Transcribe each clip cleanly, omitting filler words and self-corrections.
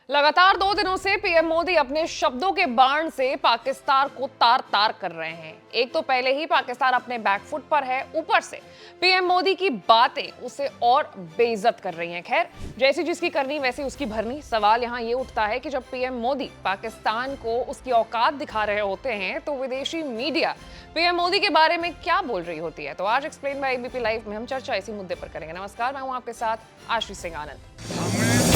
लगातार 2 दिनों से पीएम मोदी अपने शब्दों के बाण से पाकिस्तान को तार तार कर रहे हैं। एक तो पहले ही पाकिस्तान अपने बैकफुट पर है, ऊपर से पीएम मोदी की बातें उसे और बेइज्जत कर रही हैं। खैर, जैसी जिसकी करनी वैसी उसकी भरनी। सवाल यहाँ ये उठता है कि जब पीएम मोदी पाकिस्तान को उसकी औकात दिखा रहे होते हैं तो विदेशी मीडिया पीएम मोदी के बारे में क्या बोल रही होती है। तो आज एक्सप्लेन बाय एबीपी लाइव में हम चर्चा इसी मुद्दे पर करेंगे। नमस्कार, मैं हूं आपके साथ आशीष सिंह आनंद।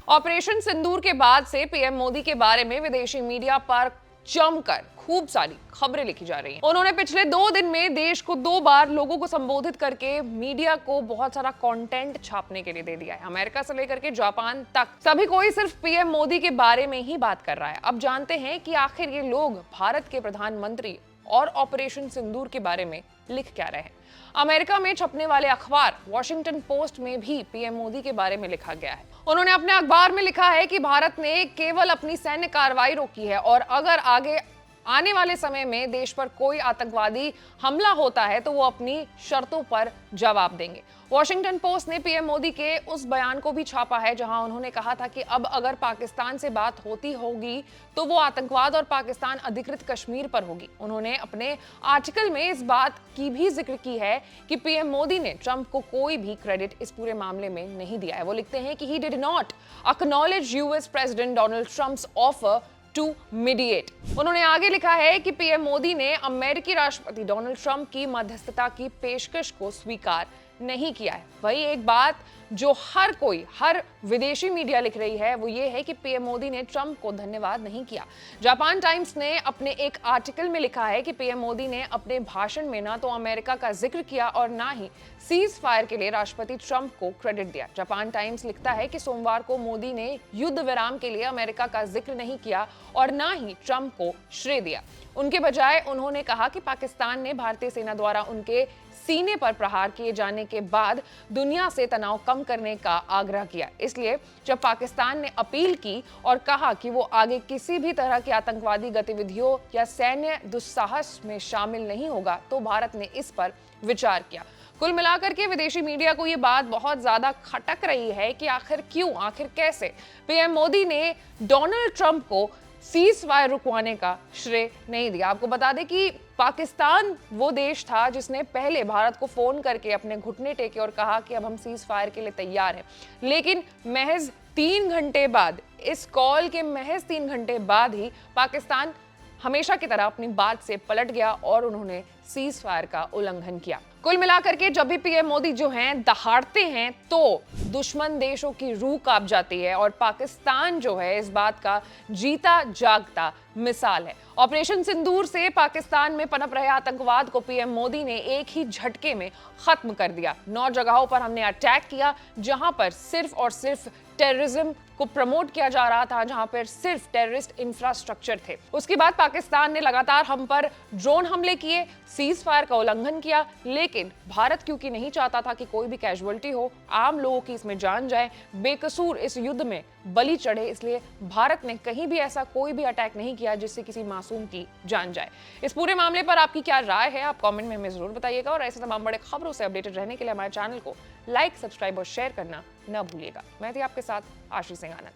ऑपरेशन सिंदूर के बाद से पीएम मोदी के बारे में विदेशी मीडिया पर जमकर खूब सारी खबरें लिखी जा रही हैं। उन्होंने पिछले 2 दिन में देश को 2 बार लोगों को संबोधित करके मीडिया को बहुत सारा कंटेंट छापने के लिए दे दिया है। अमेरिका से लेकर के जापान तक सभी कोई सिर्फ पीएम मोदी के बारे में ही बात कर रहा है। अब जानते हैं कि आखिर ये लोग भारत के प्रधानमंत्री और ऑपरेशन सिंदूर के बारे में लिख क्या रहे हैं। अमेरिका में छपने वाले अखबार वॉशिंगटन पोस्ट में भी पीएम मोदी के बारे में लिखा गया है। उन्होंने अपने अखबार में लिखा है कि भारत ने केवल अपनी सैन्य कार्रवाई रोकी है और अगर आगे आने वाले समय में देश पर कोई आतंकवादी हमला होता है तो वो अपनी शर्तों पर जवाब देंगे। वॉशिंगटन पोस्ट ने पीएम मोदी के उस बयान को भी छापा है जहां उन्होंने कहा था कि अब अगर पाकिस्तान से बात होती होगी तो वो आतंकवाद और पाकिस्तान अधिकृत कश्मीर पर होगी। उन्होंने अपने आर्टिकल में इस बात की भी जिक्र की है कि पीएम मोदी ने ट्रंप को कोई भी क्रेडिट इस पूरे मामले में नहीं दिया है। वो लिखते हैं कि he did not acknowledge US president Donald Trump's offer to mediate. उन्होंने आगे लिखा है कि पीएम मोदी ने अमेरिकी राष्ट्रपति डोनाल्ड ट्रंप की मध्यस्थता की पेशकश को स्वीकार नहीं किया है। वही एक बात जो हर विदेशी मीडिया लिख रही है वो ये है कि पीएम मोदी ने ट्रंप को धन्यवाद नहीं किया। जापान टाइम्स ने अपने एक आर्टिकल में लिखा है कि पीएम मोदी ने अपने भाषण में ना तो अमेरिका का जिक्र किया और ना ही सीज फायर के लिए राष्ट्रपति ट्रंप को क्रेडिट दिया। जापान टाइम्स लिखता है कि सोमवार को मोदी ने युद्ध विराम के लिए अमेरिका का जिक्र नहीं किया और ना ही ट्रंप को श्रेय दिया। उनके बजाय उन्होंने कहा कि पाकिस्तान ने भारतीय सेना द्वारा उनके सीने पर प्रहार किए जाने के बाद दुनिया से तनाव कम करने का आग्रह किया। इसलिए जब पाकिस्तान ने अपील की और कहा कि वो आगे किसी भी तरह की आतंकवादी गतिविधियों या सैन्य दुस्साहस में शामिल नहीं होगा तो भारत ने इस पर विचार किया। कुल मिलाकर के विदेशी मीडिया को ये बात बहुत ज्यादा खटक रही है कि आखिर क्यों, आखिर कैसे पीएम मोदी ने डोनाल्ड ट्रंप को सीज फायर रुकवाने का श्रेय नहीं दिया। आपको बता दें कि पाकिस्तान वो देश था जिसने पहले भारत को फोन करके अपने घुटने टेके और कहा कि अब हम सीज फायर के लिए तैयार हैं। लेकिन महज 3 घंटे बाद, इस कॉल के महज 3 घंटे बाद ही पाकिस्तान हमेशा की तरह अपनी बात से पलट गया और उन्होंने सीज फायर का उल्लंघन किया। कुल मिलाकर के जब भी पीएम मोदी जो हैं दहाड़ते हैं तो दुश्मन देशों की रूह कांप जाती है और पाकिस्तान जो है इस बात का जीता जागता मिसाल है। ऑपरेशन सिंदूर से पाकिस्तान में पनप रहे आतंकवाद को पीएम मोदी ने एक ही झटके में खत्म कर दिया। 9 जगहों पर हमने अटैक किया जहां पर सिर्फ और सिर्फ टेररिज्म को प्रमोट किया जा रहा था, जहां पर सिर्फ टेररिस्ट इंफ्रास्ट्रक्चर थे। उसके बाद पाकिस्तान ने लगातार हम पर ड्रोन हमले किए, सीज फायर का उल्लंघन किया। लेकिन भारत क्योंकि नहीं चाहता था कि कोई भी कैजुअलिटी हो, आम लोगों की इसमें जान जाए, बेकसूर इस युद्ध में बलि चढ़े, इसलिए भारत ने कहीं भी ऐसा कोई भी अटैक नहीं किया जिससे किसी मासूम की जान जाए। इस पूरे मामले पर आपकी क्या राय है, आप कमेंट में हमें जरूर बताइएगा और ऐसे तमाम बड़े खबरों से अपडेटेड रहने के लिए हमारे चैनल को लाइक, सब्सक्राइब और शेयर करना न भूलिएगा। मैं थी आपके साथ आशीष सिंह आनंद।